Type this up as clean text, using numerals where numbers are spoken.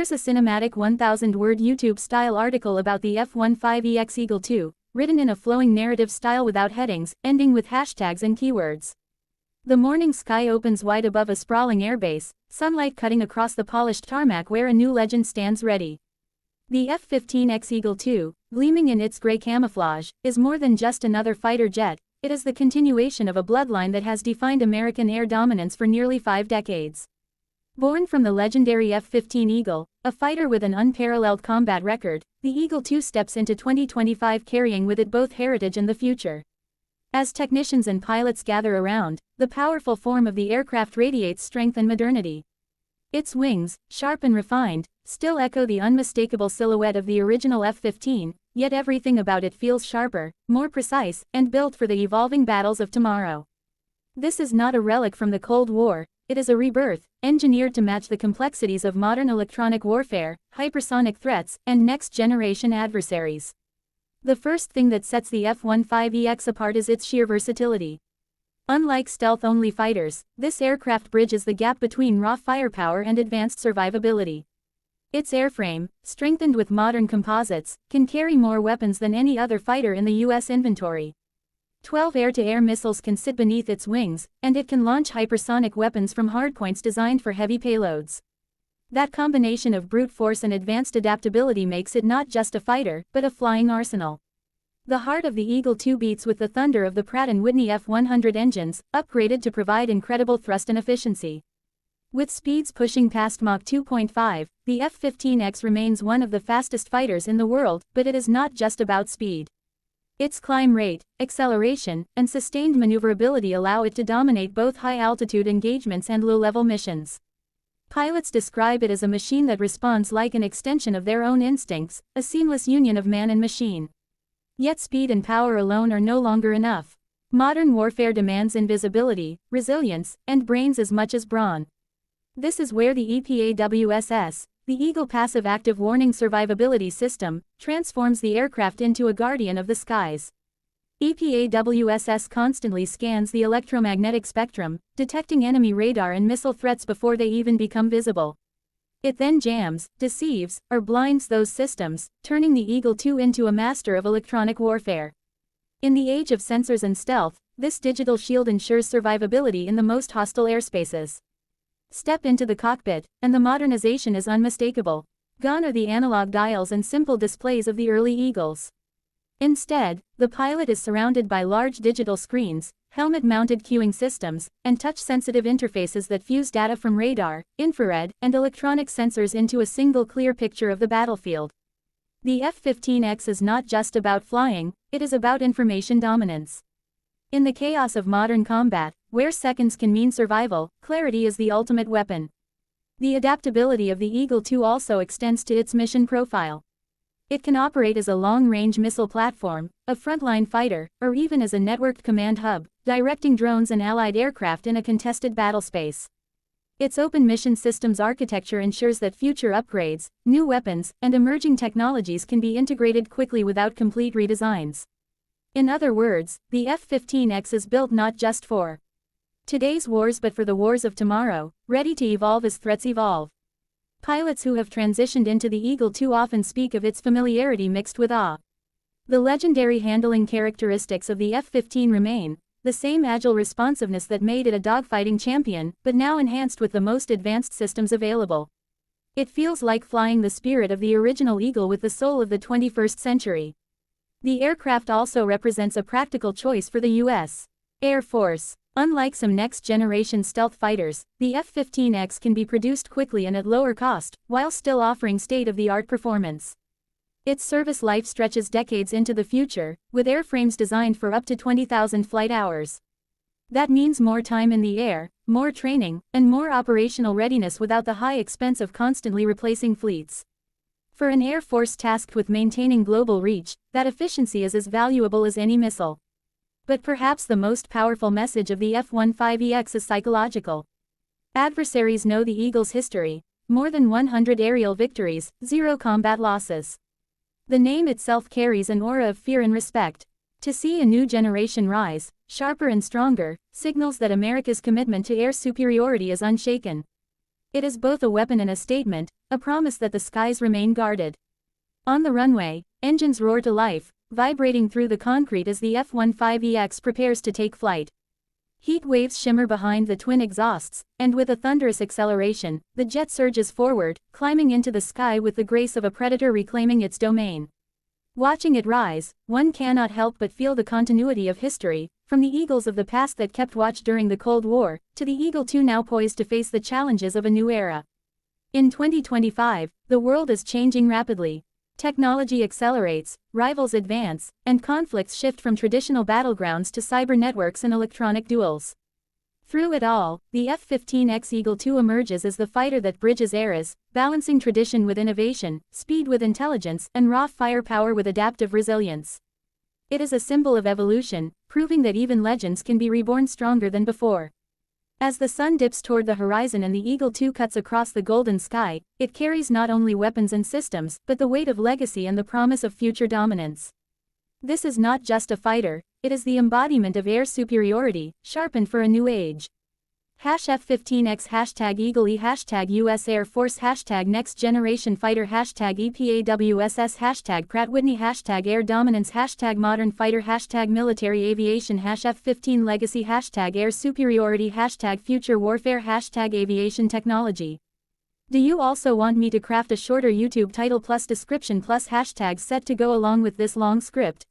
Here's a cinematic 1,000-word YouTube-style article about the F-15EX Eagle II, written in a flowing narrative style without headings, ending with hashtags and keywords. The morning sky opens wide above a sprawling airbase, sunlight cutting across the polished tarmac where a new legend stands ready. The F-15X Eagle II, gleaming in its gray camouflage, is more than just another fighter jet. It is the continuation of a bloodline that has defined American air dominance for nearly 5 decades. Born from the legendary F-15 Eagle, a fighter with an unparalleled combat record, the Eagle II steps into 2025 carrying with it both heritage and the future. As technicians and pilots gather around, the powerful form of the aircraft radiates strength and modernity. Its wings, sharp and refined, still echo the unmistakable silhouette of the original F-15, yet everything about it feels sharper, more precise, and built for the evolving battles of tomorrow. This is not a relic from the Cold War, it is a rebirth, engineered to match the complexities of modern electronic warfare, hypersonic threats, and next-generation adversaries. The first thing that sets the F-15EX apart is its sheer versatility. Unlike stealth-only fighters, this aircraft bridges the gap between raw firepower and advanced survivability. Its airframe, strengthened with modern composites, can carry more weapons than any other fighter in the U.S. inventory. 12 air-to-air missiles can sit beneath its wings, and it can launch hypersonic weapons from hardpoints designed for heavy payloads. That combination of brute force and advanced adaptability makes it not just a fighter, but a flying arsenal. The heart of the Eagle II beats with the thunder of the Pratt & Whitney F100 engines, upgraded to provide incredible thrust and efficiency. With speeds pushing past Mach 2.5, the F-15X remains one of the fastest fighters in the world, but it is not just about speed. Its climb rate, acceleration, and sustained maneuverability allow it to dominate both high-altitude engagements and low-level missions. Pilots describe it as a machine that responds like an extension of their own instincts, a seamless union of man and machine. Yet speed and power alone are no longer enough. Modern warfare demands invisibility, resilience, and brains as much as brawn. This is where the EPAWSS, the Eagle Passive Active Warning Survivability System, transforms the aircraft into a guardian of the skies. EPAWSS constantly scans the electromagnetic spectrum, detecting enemy radar and missile threats before they even become visible. It then jams, deceives, or blinds those systems, turning the Eagle II into a master of electronic warfare. In the age of sensors and stealth, this digital shield ensures survivability in the most hostile airspaces. Step into the cockpit, and the modernization is unmistakable. Gone are the analog dials and simple displays of the early Eagles. Instead, the pilot is surrounded by large digital screens, helmet-mounted cueing systems, and touch-sensitive interfaces that fuse data from radar, infrared, and electronic sensors into a single clear picture of the battlefield. The F-15X is not just about flying, it is about information dominance. In the chaos of modern combat, where seconds can mean survival, clarity is the ultimate weapon. The adaptability of the Eagle II also extends to its mission profile. It can operate as a long-range missile platform, a frontline fighter, or even as a networked command hub, directing drones and allied aircraft in a contested battlespace. Its open mission systems architecture ensures that future upgrades, new weapons, and emerging technologies can be integrated quickly without complete redesigns. In other words, the F-15X is built not just for today's wars but for the wars of tomorrow, ready to evolve as threats evolve. Pilots who have transitioned into the Eagle II often speak of its familiarity mixed with awe. The legendary handling characteristics of the F-15 remain, the same agile responsiveness that made it a dogfighting champion, but now enhanced with the most advanced systems available. It feels like flying the spirit of the original Eagle with the soul of the 21st century. The aircraft also represents a practical choice for the U.S. Air Force. Unlike some next-generation stealth fighters, the F-15X can be produced quickly and at lower cost, while still offering state-of-the-art performance. Its service life stretches decades into the future, with airframes designed for up to 20,000 flight hours. That means more time in the air, more training, and more operational readiness without the high expense of constantly replacing fleets. For an Air Force tasked with maintaining global reach, that efficiency is as valuable as any missile. But perhaps the most powerful message of the F-15EX is psychological. Adversaries know the Eagle's history: more than 100 aerial victories, 0 combat losses. The name itself carries an aura of fear and respect. To see a new generation rise, sharper and stronger, signals that America's commitment to air superiority is unshaken. It is both a weapon and a statement, a promise that the skies remain guarded. On the runway, engines roar to life, vibrating through the concrete as the F-15EX prepares to take flight. Heat waves shimmer behind the twin exhausts, and with a thunderous acceleration, the jet surges forward, climbing into the sky with the grace of a predator reclaiming its domain. Watching it rise, one cannot help but feel the continuity of history, from the Eagles of the past that kept watch during the Cold War, to the Eagle II now poised to face the challenges of a new era. In 2025, the world is changing rapidly. Technology accelerates, rivals advance, and conflicts shift from traditional battlegrounds to cyber networks and electronic duels. Through it all, the F-15X Eagle II emerges as the fighter that bridges eras, balancing tradition with innovation, speed with intelligence, and raw firepower with adaptive resilience. It is a symbol of evolution, proving that even legends can be reborn stronger than before. As the sun dips toward the horizon and the Eagle II cuts across the golden sky, it carries not only weapons and systems, but the weight of legacy and the promise of future dominance. This is not just a fighter, it is the embodiment of air superiority, sharpened for a new age. F-15X #EagleE #US Air Force #Next Generation Fighter #EPAWSS Pratt Whitney #Air Dominance #Modern Fighter #Military Aviation F-15 Legacy #Air Superiority #Future Warfare #Aviation Technology. Do you also want me to craft a shorter YouTube title plus description plus hashtags set to go along with this long script?